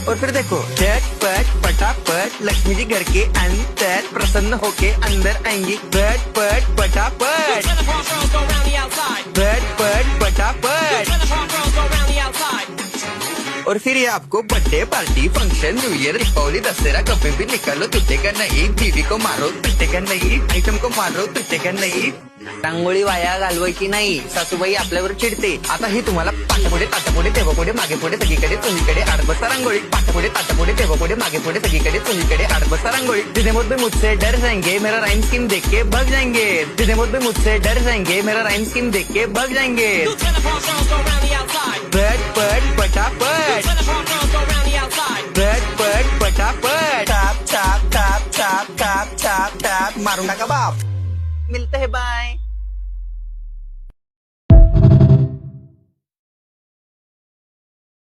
और फिर देखो झटपट पटापट लक्ष्मी जी घर के अंदर प्रसन्न होके अंदर आएंगी। झटपट पटापट झटपट पटापट। और फिर ये आपको birthday party function new year Deepavali Dussehra कभी भी निकालो तुटेगा नहीं। बीवी को मारो तुटेगा नहीं। आयटम को मारो तुटेगा नाही। रांगोळी वाया घालवायची नाही, सासूबाई आपल्यावर चिडते। आता ही तुम्हाला पाठपुढे ताटापुढे तेव्हापुढे मागे पुढे सगळीकडे चोहीकडे आडबसा रांगोळी। पाठपुढे ताटापुढे तेव्हापुढे मागे पुढे सगळीकडे चोहीकडे आडबसा रांगोळी। जितने मुझ पे मुझसे डर जाएंगे मेरा राइम स्कीम देख के भाग जाएंगे। जितने मुझ पे मुझसे डर जाएंगे मेरा राइम स्कीम देख के भाग जाएंगे। झटपट पटापट झटपट पटापट top top top top top top top मारून टाका बाप। मिलते हैं बाय।